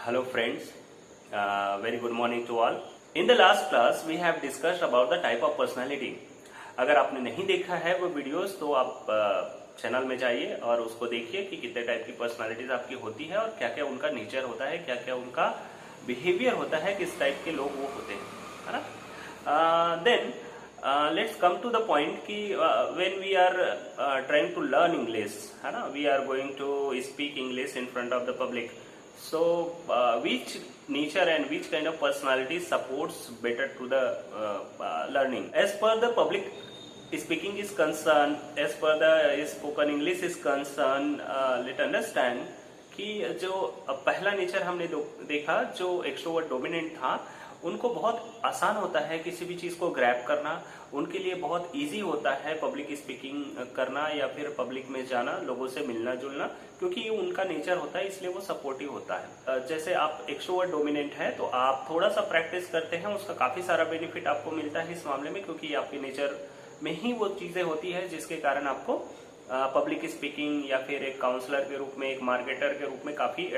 Hello friends, very good morning to all. In the last class we have discussed about the type of personality. अगर आपने नहीं देखा है वो videos तो आप चैनल में जाइए और उसको देखिए कि कितने टाइप की पर्सनालिटीज आपकी होती है और क्या क्या उनका नेचर होता है, क्या क्या उनका बिहेवियर होता है, किस टाइप के लोग वो होते हैं, है ना। Then let's come to the point कि when we are trying to learn English, है ना, we are going to speak English in front of the public. So, which nature and which kind of personality supports better to the learning? As per the public speaking is concerned, as per the spoken English is concerned, let's understand कि जो पहला nature हमने देखा जो extrovert dominant था, उनको बहुत आसान होता है किसी भी चीज को ग्रैब करना, उनके लिए बहुत इजी होता है पब्लिक स्पीकिंग करना या फिर पब्लिक में जाना, लोगों से मिलना जुलना, क्योंकि ये उनका नेचर होता है, इसलिए वो सपोर्टिव होता है. जैसे आप एक्सट्रोवर्ट डोमिनेंट है तो आप थोड़ा सा प्रैक्टिस करते हैं, उसका काफी सारा बेनिफिट आपको मिलता है इस मामले में, क्योंकि आपके नेचर में ही वो चीजें होती है जिसके कारण आपको पब्लिक स्पीकिंग या फिर एक काउंसलर के रूप में, एक मार्केटर के रूप में काफी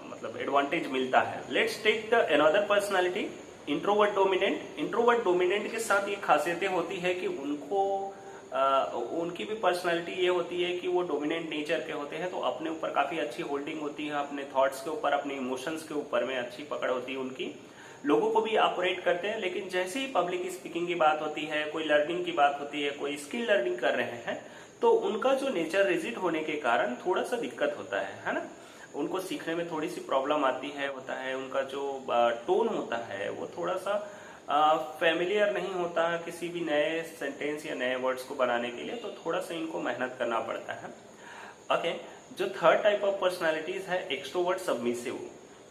मतलब एडवांटेज मिलता है. Let's take the another personality, introvert dominant. Introvert dominant के साथ ये खासियतें होती है कि उनको उनकी भी पर्सनालिटी ये होती है कि वो डोमिनेंट नेचर के होते हैं, तो अपने ऊपर काफी अच्छी होल्डिंग होती है, अपने थॉट्स के ऊपर, अपने इमोशंस के ऊपर में अच्छी पकड़ होती है उनकी, लोगों को भी ऑपरेट करते हैं. लेकिन जैसे ही पब्लिक स्पीकिंग की बात होती है, कोई लर्निंग की बात होती है, कोई स्किल लर्निंग कर रहे हैं, तो उनका जो नेचर रिजिड होने के कारण थोड़ा सा दिक्कत होता है ना. उनको सीखने में थोड़ी सी प्रॉब्लम आती है, होता है उनका जो टोन होता है वो थोड़ा सा फेमिलियर नहीं होता किसी भी नए सेंटेंस या नए वर्ड्स को बनाने के लिए, तो थोड़ा सा इनको मेहनत करना पड़ता है. ओके, जो थर्ड टाइप ऑफ पर्सनालिटीज है एक्सट्रोवर्ट सबमिसिव.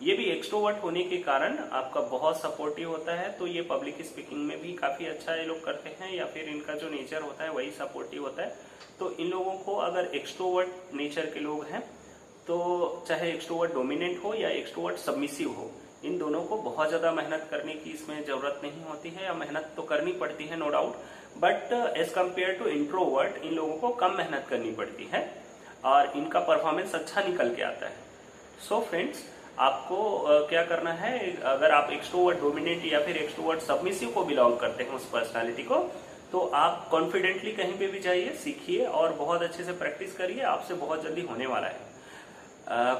ये भी एक्सट्रोवर्ट होने के कारण आपका बहुत सपोर्टिव होता है, तो ये पब्लिक स्पीकिंग में भी काफी अच्छा ये लोग करते हैं, या फिर इनका जो नेचर होता है वही सपोर्टिव होता है. तो इन लोगों को अगर एक्सट्रोवर्ट नेचर के लोग हैं तो चाहे एक्सट्रोवर्ट डोमिनेंट हो या एक्सट्रोवर्ट सबमिसिव हो, इन दोनों को बहुत ज्यादा मेहनत करने की इसमें जरूरत नहीं होती है, या मेहनत तो करनी पड़ती है no doubt, but as compare to introvert इन लोगों को कम मेहनत करनी पड़ती है और इनका परफॉर्मेंस अच्छा निकल के आता है. सो फ्रेंड्स, आपको क्या करना है, अगर आप एक्सट्रोवर्ट डोमिनेंट या फिर एक्सट्रोवर्ट सबमिसिव को बिलोंग करते हैं उस पर्सनालिटी को, तो आप कॉन्फिडेंटली कहीं पे भी जाइए, सीखिए और बहुत अच्छे से प्रैक्टिस करिए, आपसे बहुत जल्दी होने वाला है.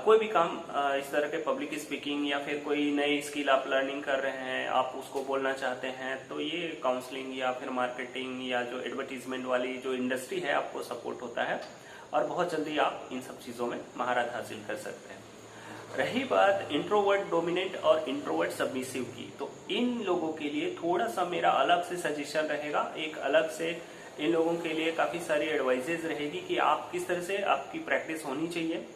कोई भी काम इस तरह के पब्लिक स्पीकिंग या फिर कोई नई स्किल आप लर्निंग कर रहे हैं, आप उसको बोलना चाहते हैं, तो ये काउंसलिंग या फिर मार्केटिंग या जो एडवर्टीजमेंट वाली जो इंडस्ट्री है आपको सपोर्ट होता है और बहुत जल्दी आप इन सब चीज़ों में महारत हासिल कर सकते हैं. रही बात इंट्रोवर्ट डोमिनेंट और इंट्रोवर्ट सबमिसिव की, तो इन लोगों के लिए थोड़ा सा मेरा अलग से सजेशन रहेगा, एक अलग से इन लोगों के लिए काफ़ी सारी एडवाइजेज रहेगी कि आप किस तरह से आपकी प्रैक्टिस होनी चाहिए,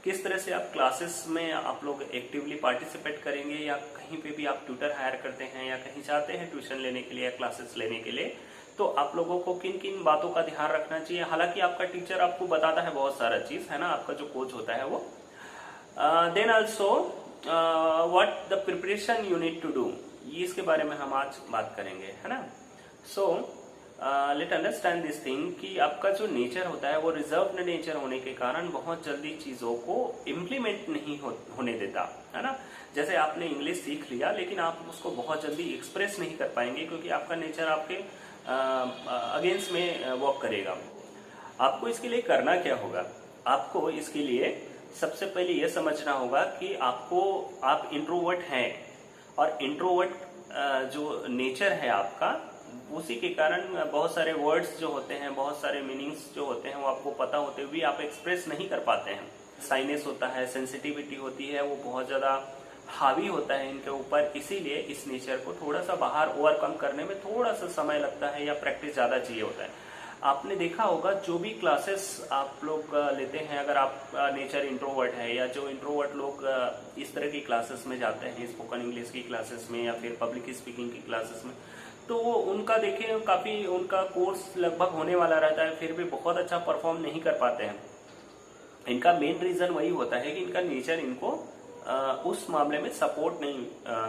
किस तरह से आप क्लासेस में आप लोग एक्टिवली पार्टिसिपेट करेंगे, या कहीं पे भी आप ट्यूटर हायर करते हैं या कहीं जाते हैं ट्यूशन लेने के लिए या क्लासेस लेने के लिए, तो आप लोगों को किन किन बातों का ध्यान रखना चाहिए. हालांकि आपका टीचर आपको बताता है बहुत सारा चीज, है ना, आपका जो कोच होता है वो. Then also what the preparation you need to do, इसके बारे में हम आज बात करेंगे, है ना. So let understand this thing कि आपका जो नेचर होता है वो रिजर्व्ड नेचर होने के कारण बहुत जल्दी चीजों को इम्प्लीमेंट नहीं होने देता, है ना. जैसे आपने इंग्लिश सीख लिया लेकिन आप उसको बहुत जल्दी एक्सप्रेस नहीं कर पाएंगे, क्योंकि आपका नेचर आपके अगेंस्ट में वर्क करेगा. आपको इसके लिए करना क्या होगा, आपको इसके लिए सबसे पहले यह समझना होगा कि आप इंट्रोवर्ट हैं, और इंट्रोवर्ट जो नेचर है आपका, उसी के कारण बहुत सारे वर्ड्स जो होते हैं, बहुत सारे मीनिंग्स जो होते हैं वो आपको पता होते हुए भी आप एक्सप्रेस नहीं कर पाते हैं. साइनेस होता है, सेंसिटिविटी होती है, वो बहुत ज्यादा हावी होता है इनके ऊपर, इसीलिए इस नेचर को थोड़ा सा बाहर ओवरकम करने में थोड़ा सा समय लगता है या प्रैक्टिस ज्यादा चाहिए होता है. आपने देखा होगा जो भी क्लासेस आप लोग लेते हैं, अगर आप नेचर इंट्रोवर्ट है या जो इंट्रोवर्ट लोग इस तरह की क्लासेस में जाते हैं, स्पोकन इंग्लिश की क्लासेस में या फिर पब्लिक स्पीकिंग की क्लासेस में, तो उनका देखिए काफी उनका कोर्स लगभग होने वाला रहता है, फिर भी बहुत अच्छा परफॉर्म नहीं कर पाते हैं. इनका मेन रीजन वही होता है कि इनका नेचर इनको उस मामले में सपोर्ट नहीं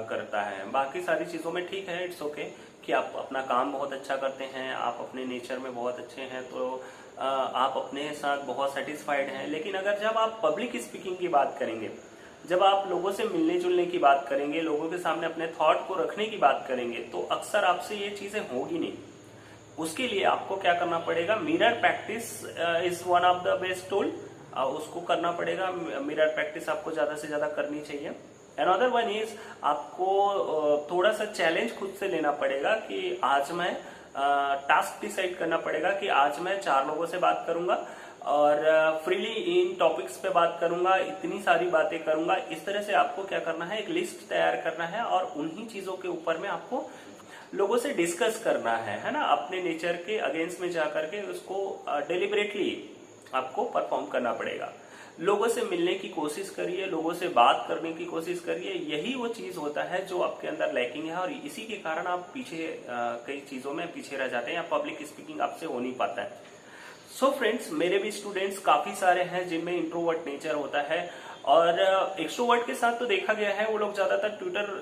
करता है. बाकी सारी चीजों में ठीक है, इट्स ओके कि आप अपना काम बहुत अच्छा करते हैं, आप अपने नेचर में बहुत अच्छे हैं, तो आप अपने साथ बहुत सेटिस्फाइड हैं. लेकिन अगर जब आप पब्लिक स्पीकिंग की बात करेंगे जब आप लोगों से मिलने जुलने की बात करेंगे, लोगों के सामने अपने थॉट को रखने की बात करेंगे, तो अक्सर आपसे ये चीजें होगी नहीं। उसके लिए आपको क्या करना पड़ेगा, mirror practice is one of the best tool. उसको करना पड़ेगा, मिरर प्रैक्टिस आपको ज्यादा से ज्यादा करनी चाहिए। अनदर वन इज आपको थोड़ा सा चैलेंज खुद से लेना पड़ेगा कि आज मैं टास्क डिसाइड करना पड़ेगा कि आज मैं 4 लोगों से बात करूंगा और फ्रीली इन टॉपिक्स पे बात करूंगा, इतनी सारी बातें करूंगा। इस तरह से आपको क्या करना है, एक लिस्ट तैयार करना है और उन्हीं चीजों के ऊपर में आपको लोगों से डिस्कस करना है ना, अपने नेचर के अगेंस्ट में जाकर के उसको डेलिबरेटली आपको परफॉर्म करना पड़ेगा। लोगों से मिलने की कोशिश करिए, लोगों से बात करने की कोशिश करिए। यही वो चीज होता है जो आपके अंदर लैकिंग है और इसी के कारण आप पीछे कई चीजों में पीछे रह जाते हैं या पब्लिक स्पीकिंग आपसे हो नहीं पाता है। सो फ्रेंड्स, मेरे भी स्टूडेंट्स काफी सारे हैं जिनमें इंट्रोवर्ट नेचर होता है और एक्सट्रोवर्ट के साथ तो देखा गया है वो लोग ज्यादातर ट्विटर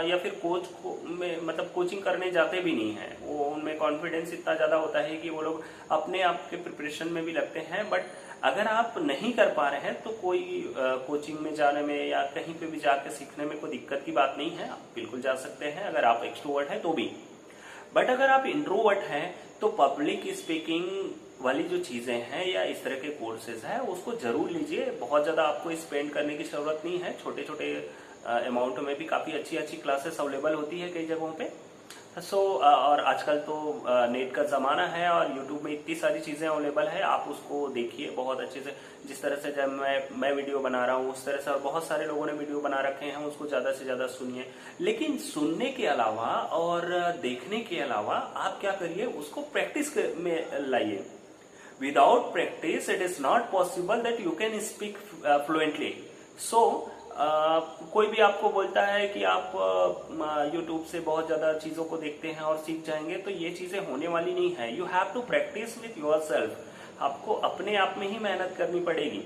या फिर कोच में मतलब कोचिंग करने जाते भी नहीं है। वो उनमें कॉन्फिडेंस इतना ज्यादा होता है कि वो लोग अपने आप के प्रिपरेशन में भी लगते हैं। बट अगर आप नहीं कर पा रहे हैं तो कोई कोचिंग में जाने में या कहीं पे भी जाके सीखने में कोई दिक्कत की बात नहीं है, आप बिल्कुल जा सकते हैं अगर आप एक्सट्रोवर्ट हैं तो भी। बट अगर आप इंट्रोवर्ट हैं तो पब्लिक स्पीकिंग वाली जो चीजें हैं या इस तरह के कोर्सेज है उसको जरूर लीजिए। बहुत ज्यादा आपको स्पेंड करने की जरूरत नहीं है, छोटे छोटे अमाउंट में भी काफी अच्छी अच्छी क्लासेस अवेलेबल होती है कई जगहों पे। और आजकल तो नेट का जमाना है और यूट्यूब में इतनी सारी चीजें अवेलेबल है, आप उसको देखिए बहुत अच्छे से। जिस तरह से जब मैं वीडियो बना रहा हूँ उस तरह से और बहुत सारे लोगों ने वीडियो बना रखे हैं, उसको ज्यादा से ज्यादा सुनिए। लेकिन सुनने के अलावा और देखने के अलावा आप क्या करिए, उसको प्रैक्टिस में लाइए। Without practice it is not possible that you can speak fluently. So कोई भी आपको बोलता है कि आप YouTube से बहुत ज्यादा चीजों को देखते हैं और सीख जाएंगे, तो ये चीजें होने वाली नहीं है। You have to practice with yourself. आपको अपने आप में ही मेहनत करनी पड़ेगी।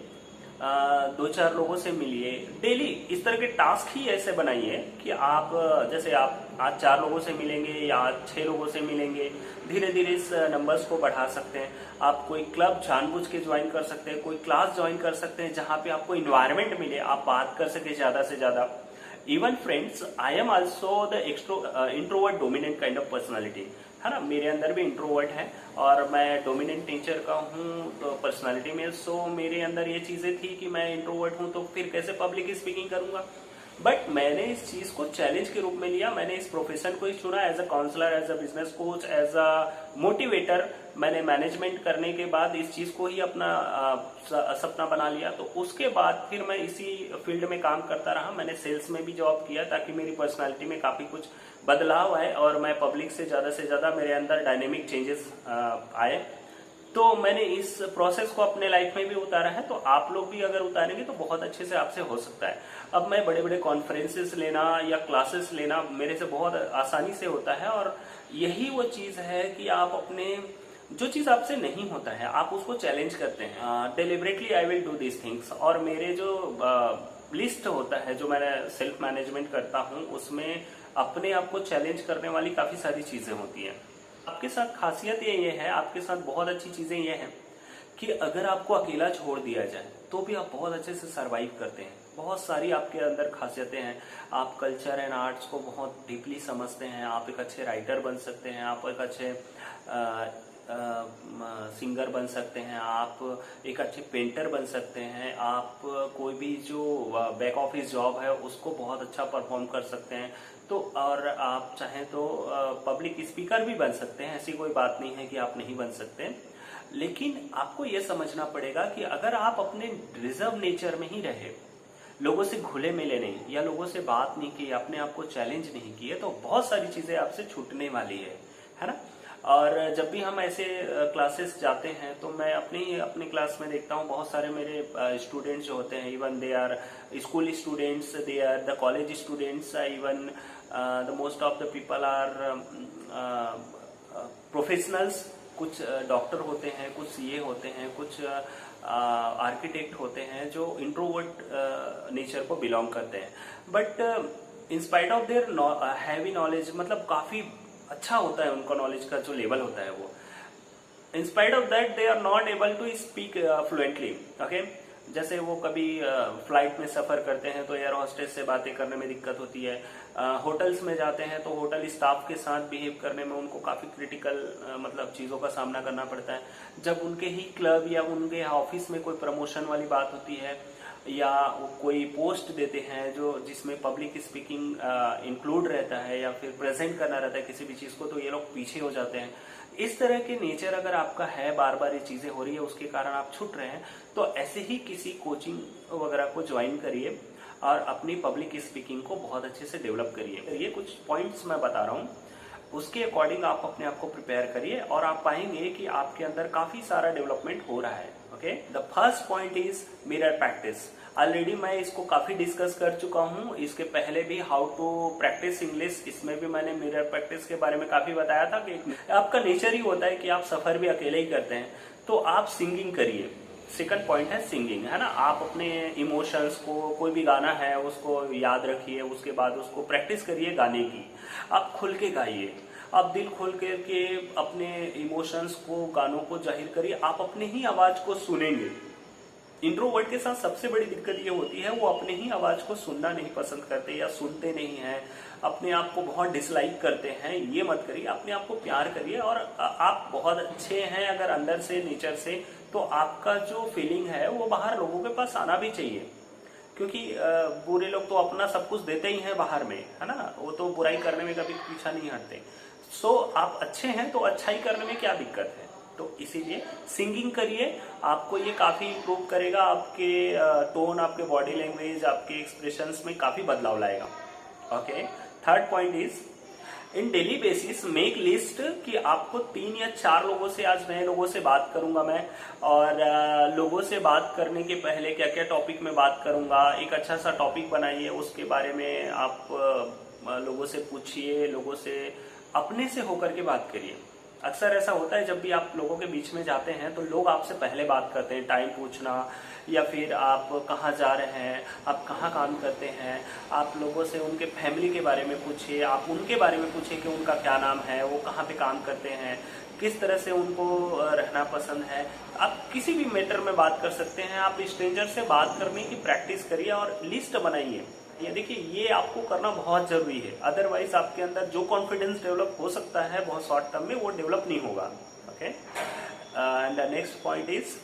2-4 लोगों से मिलिए डेली। इस तरह के टास्क ही ऐसे बनाइए कि आप जैसे आप आज 4 लोगों से मिलेंगे या आज 6 लोगों से मिलेंगे, धीरे धीरे इस नंबर्स को बढ़ा सकते हैं। आप कोई क्लब जानबूझ के ज्वाइन कर सकते हैं, कोई क्लास ज्वाइन कर सकते हैं जहां पे आपको इन्वायरमेंट मिले, आप बात कर सके ज्यादा से ज्यादा। Even friends, I am also the introvert dominant kind of personality, है ना। मेरे अंदर भी इंट्रोवर्ट है और मैं डोमिनेंट नेचर का हूँ तो पर्सनालिटी में। सो मेरे अंदर ये चीजें थी कि मैं इंट्रोवर्ट हूँ तो फिर कैसे पब्लिक स्पीकिंग करूंगा। बट मैंने इस चीज को चैलेंज के रूप में लिया, मैंने इस प्रोफेशन को ही चुना as a counsellor, as a business coach, as a motivator. मैंने मैनेजमेंट करने के बाद इस चीज को ही अपना सपना बना लिया। तो उसके बाद फिर मैं इसी फील्ड में काम करता रहा। मैंने सेल्स में भी जॉब किया ताकि मेरी पर्सनालिटी में काफी कुछ बदलाव आए और मैं पब्लिक से ज्यादा मेरे अंदर डायनेमिक चेंजेस आए। तो मैंने इस प्रोसेस को अपने लाइफ में भी उतारा है, तो आप लोग भी अगर उतारेंगे तो बहुत अच्छे से आपसे हो सकता है। अब मैं बड़े बड़े कॉन्फ्रेंसेस लेना या क्लासेस लेना मेरे से बहुत आसानी से होता है और यही वो चीज है कि आप अपने जो चीज आपसे नहीं होता है आप उसको चैलेंज करते हैं। Deliberately I will do this things. और मेरे जो लिस्ट होता है जो मैं सेल्फ मैनेजमेंट करता हूँ उसमें अपने आप को चैलेंज करने वाली काफी सारी चीजें होती हैं। आपके साथ खासियत ये है, आपके साथ बहुत अच्छी चीजें ये हैं कि अगर आपको अकेला छोड़ दिया जाए तो भी आप बहुत अच्छे से सरवाइव करते हैं। बहुत सारी आपके अंदर खासियतें हैं। आप कल्चर एंड आर्ट्स को बहुत डीपली समझते हैं, आप एक अच्छे राइटर बन सकते हैं, आप एक अच्छे सिंगर बन सकते हैं, आप एक अच्छे पेंटर बन सकते हैं, आप कोई भी जो बैक ऑफिस जॉब है उसको बहुत अच्छा परफॉर्म कर सकते हैं। तो और आप चाहें तो पब्लिक स्पीकर भी बन सकते हैं, ऐसी कोई बात नहीं है कि आप नहीं बन सकते। लेकिन आपको यह समझना पड़ेगा कि अगर आप अपने रिजर्व नेचर में ही रहे, लोगों से घुले मिले नहीं या लोगों से बात नहीं की, अपने आप को चैलेंज नहीं किए, तो बहुत सारी चीजें आपसे छूटने वाली है ना। और जब भी हम ऐसे क्लासेस जाते हैं तो मैं अपनी क्लास में देखता हूँ बहुत सारे मेरे स्टूडेंट्स जो होते हैं, even they are school students, they are the college students, even the most of the people are professionals. कुछ डॉक्टर होते हैं, कुछ सीए होते हैं, कुछ आर्किटेक्ट होते हैं जो इंट्रोवर्ट नेचर को बिलोंग करते हैं। But in spite of their heavy knowledge, मतलब काफी अच्छा होता है उनका नॉलेज का जो लेवल होता है वो, in spite of that they are not able to speak fluently. Okay, जैसे वो कभी फ्लाइट में सफ़र करते हैं तो एयर होस्टेस से बातें करने में दिक्कत होती है, होटल्स में जाते हैं तो होटल स्टाफ के साथ बिहेव करने में उनको काफ़ी क्रिटिकल मतलब चीज़ों का सामना करना पड़ता है। जब उनके ही क्लब या उनके ऑफिस में कोई प्रमोशन वाली बात होती है या वो कोई पोस्ट देते हैं जो जिसमें पब्लिक स्पीकिंग इंक्लूड रहता है या फिर प्रेजेंट करना रहता है किसी भी चीज़ को, तो ये लोग पीछे हो जाते हैं। इस तरह के नेचर अगर आपका है, बार बार ये चीज़ें हो रही है, उसके कारण आप छूट रहे हैं, तो ऐसे ही किसी कोचिंग वगैरह को ज्वाइन करिए और अपनी पब्लिक स्पीकिंग को बहुत अच्छे से डेवलप करिए। ये कुछ पॉइंट्स मैं बता रहा हूँ, उसके अकॉर्डिंग आप अपने आप को प्रिपेयर करिए और आप पाएंगे कि आपके अंदर काफ़ी सारा डेवलपमेंट हो रहा है। Okay, the first point is mirror practice. Already मैं इसको काफ़ी डिस्कस कर चुका हूँ, इसके पहले भी हाउ टू प्रैक्टिस इंग्लिश, इसमें भी मैंने मिरर प्रैक्टिस के बारे में काफ़ी बताया था कि आपका नेचर ही होता है कि आप सफ़र भी अकेले ही करते हैं, तो आप सिंगिंग करिए। सेकंड पॉइंट है सिंगिंग, है ना। आप अपने इमोशंस को, कोई भी गाना है उसको याद रखिए, उसके बाद उसको प्रैक्टिस करिए गाने की। आप खुल के गाइए, आप दिल खोल के अपने इमोशंस को, गानों को जाहिर करिए। आप अपने ही आवाज को सुनेंगे। इंट्रोवर्ट के साथ सबसे बड़ी दिक्कत ये होती है, वो अपने ही आवाज को सुनना नहीं पसंद करते या सुनते नहीं हैं, अपने आप को बहुत डिसलाइक करते हैं। ये मत करिए, अपने आप को प्यार करिए। और आप बहुत अच्छे हैं अगर अंदर से, नेचर से, तो आपका जो फीलिंग है वो बाहर लोगों के पास आना भी चाहिए, क्योंकि बुरे लोग तो अपना सब कुछ देते ही हैं बाहर में, है ना। वो तो बुराई करने में कभी पीछा नहीं हटते। सो आप अच्छे हैं तो अच्छाई करने में क्या दिक्कत है। तो इसीलिए सिंगिंग करिए, आपको ये काफ़ी इम्प्रूव करेगा, आपके टोन, आपके बॉडी लैंग्वेज, आपके एक्सप्रेशंस में काफ़ी बदलाव लाएगा। Okay, third point is in daily basis make list कि आपको 3 या 4 लोगों से, आज नए लोगों से बात करूंगा मैं, और लोगों से बात करने के पहले क्या क्या टॉपिक में बात करूंगा, एक अच्छा सा टॉपिक बनाइए, उसके बारे में आप लोगों से पूछिए, लोगों से अपने से होकर के बात करिए। अक्सर ऐसा होता है जब भी आप लोगों के बीच में जाते हैं तो लोग आपसे पहले बात करते हैं, टाइम पूछना, या फिर आप कहाँ जा रहे हैं, आप कहाँ काम करते हैं। आप लोगों से उनके फैमिली के बारे में पूछिए, आप उनके बारे में पूछिए कि उनका क्या नाम है, वो कहाँ पे काम करते हैं, किस तरह से उनको रहना पसंद है। आप किसी भी मैटर में बात कर सकते हैं। आप स्ट्रेंजर से बात करने की प्रैक्टिस करिए और लिस्ट बनाइए। ये देखिए, ये आपको करना बहुत जरूरी है, अदरवाइज आपके अंदर जो कॉन्फिडेंस डेवलप हो सकता है बहुत शॉर्ट टर्म में, वो डेवलप नहीं होगा। Okay, and the next point is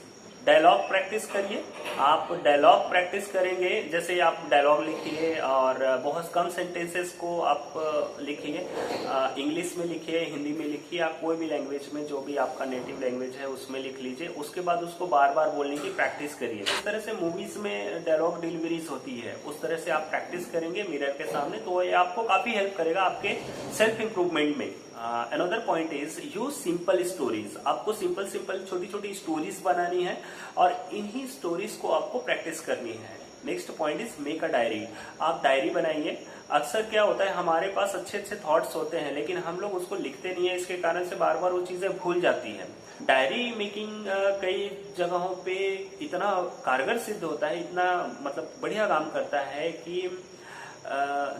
dialogue practice करिए। आप डायलॉग प्रैक्टिस करेंगे, जैसे आप डायलॉग लिखिए और बहुत कम सेंटेंसेस को आप लिखिए, इंग्लिश में लिखिए, हिंदी में लिखिए, आप कोई भी लैंग्वेज में, जो भी आपका नेटिव लैंग्वेज है उसमें लिख लीजिए। उसके बाद उसको बार बार बोलने की प्रैक्टिस करिए। इस तरह से मूवीज में डायलॉग डिलीवरीज होती है, उस तरह से आप प्रैक्टिस करेंगे मिरर के सामने, तो ये आपको काफी हेल्प करेगा आपके सेल्फ इंप्रूवमेंट में। Another point is use simple stories. आपको सिंपल छोटी छोटी स्टोरीज बनानी है और इन्हीं स्टोरीज को आपको प्रैक्टिस करनी है। Next point is make a diary. आप डायरी बनाइए। अक्सर क्या होता है, हमारे पास अच्छे अच्छे थॉट्स होते हैं लेकिन हम लोग उसको लिखते नहीं है, इसके कारण से बार बार वो चीजें भूल जाती हैं। डायरी मेकिंग कई जगहों पे इतना कारगर सिद्ध होता है, इतना मतलब बढ़िया काम करता है कि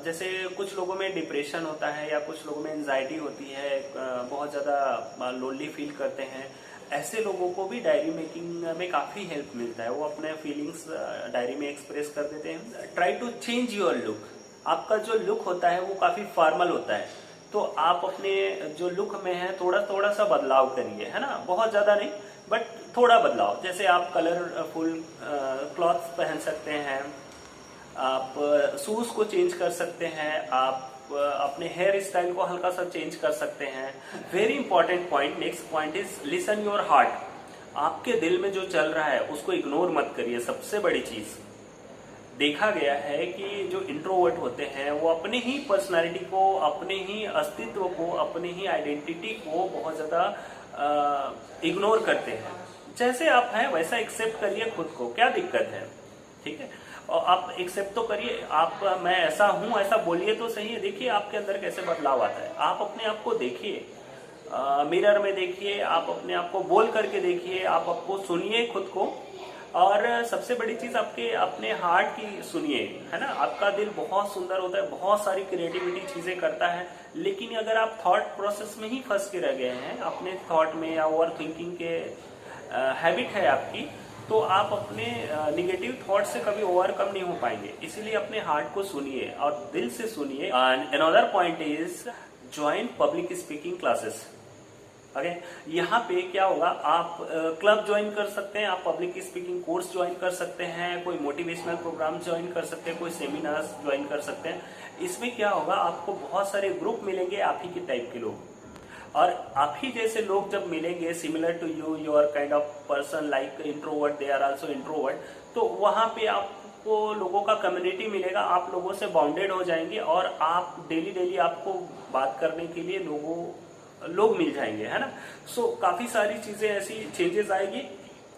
जैसे कुछ लोगों में डिप्रेशन होता है या कुछ लोगों में एंजाइटी होती है, बहुत ज़्यादा लोनली फील करते हैं, ऐसे लोगों को भी डायरी मेकिंग में काफ़ी हेल्प मिलता है। वो अपने फीलिंग्स डायरी में एक्सप्रेस कर देते हैं। Try to change your look. आपका जो लुक होता है वो काफ़ी फॉर्मल होता है, तो आप अपने जो लुक में है थोड़ा सा बदलाव करिए, है ना। बहुत ज़्यादा नहीं, बट थोड़ा बदलाव। जैसे आप कलरफुल क्लॉथ्स पहन सकते हैं, आप शूज को चेंज कर सकते हैं, आप अपने हेयर स्टाइल को हल्का सा चेंज कर सकते हैं। Very important point, next point is listen your heart. आपके दिल में जो चल रहा है उसको इग्नोर मत करिए। सबसे बड़ी चीज देखा गया है कि जो इंट्रोवर्ट होते हैं वो अपने ही पर्सनालिटी को, अपने ही अस्तित्व को, अपने ही आइडेंटिटी को बहुत ज्यादा इग्नोर करते हैं। जैसे आप हैं वैसा एक्सेप्ट करिए खुद को, क्या दिक्कत है, ठीक है। और आप एक्सेप्ट तो करिए, आप मैं ऐसा हूं ऐसा बोलिए तो सही है। देखिए आपके अंदर कैसे बदलाव आता है। आप अपने आप को देखिए, मिरर में देखिए, आप अपने आप को बोल करके देखिए, आप आपको सुनिए खुद को। और सबसे बड़ी चीज आपके अपने हार्ट की सुनिए, है ना। आपका दिल बहुत सुंदर होता है, बहुत सारी क्रिएटिविटी चीजें करता है, लेकिन अगर आप थॉट प्रोसेस में ही फंस के रह गए हैं, अपने थॉट में या ओवर थिंकिंग के हैबिट है आपकी, तो आप अपने निगेटिव थॉट से कभी ओवरकम नहीं हो पाएंगे। इसीलिए अपने हार्ट को सुनिए और दिल से सुनिए। And another point is join public speaking classes. Okay, यहाँ पे क्या होगा, आप क्लब ज्वाइन कर सकते हैं, आप पब्लिक स्पीकिंग कोर्स ज्वाइन कर सकते हैं, कोई मोटिवेशनल प्रोग्राम ज्वाइन कर सकते हैं, कोई सेमिनार्स ज्वाइन कर सकते हैं। इसमें क्या होगा, आपको बहुत सारे ग्रुप मिलेंगे आप ही के टाइप के लोग, और आप ही जैसे लोग जब मिलेंगे, similar to you, your kind of person like introvert, they are also introvert, तो वहां पे आपको लोगों का कम्युनिटी मिलेगा, आप लोगों से बाउंडेड हो जाएंगे और आप डेली डेली आपको बात करने के लिए लोग मिल जाएंगे, है ना। सो काफी सारी चीजें ऐसी चेंजेस आएगी।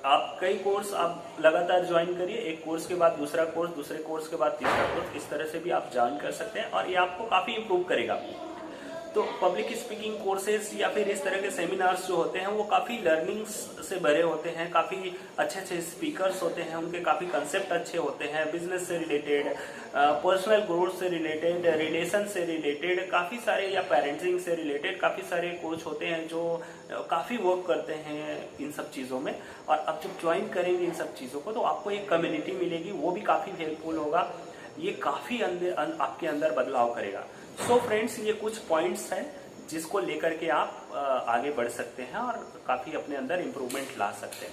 आप कई कोर्स आप लगातार ज्वाइन करिए, एक कोर्स के बाद दूसरा कोर्स, दूसरे कोर्स के बाद तीसरा कोर्स, इस तरह से भी आप ज्वाइन कर सकते हैं और ये आपको काफी इंप्रूव करेगा। तो पब्लिक स्पीकिंग कोर्सेज या फिर इस तरह के सेमिनार्स जो होते हैं वो काफी लर्निंग्स से भरे होते हैं, काफी अच्छे अच्छे स्पीकर्स होते हैं, उनके काफी कंसेप्ट अच्छे होते हैं, बिजनेस से रिलेटेड, पर्सनल ग्रोथ से रिलेटेड, रिलेशन से रिलेटेड, काफी सारे, या पेरेंटिंग से रिलेटेड काफी सारे कोच होते हैं जो काफी वर्क करते हैं इन सब चीजों में। और अब जब ज्वाइन करेंगे इन सब चीजों को तो आपको एक कम्युनिटी मिलेगी, वो भी काफी हेल्पफुल होगा, ये काफी आपके अंदर बदलाव करेगा। सो फ्रेंड्स, ये कुछ पॉइंट्स हैं जिसको लेकर के आप आगे बढ़ सकते हैं और काफी अपने अंदर इम्प्रूवमेंट ला सकते हैं।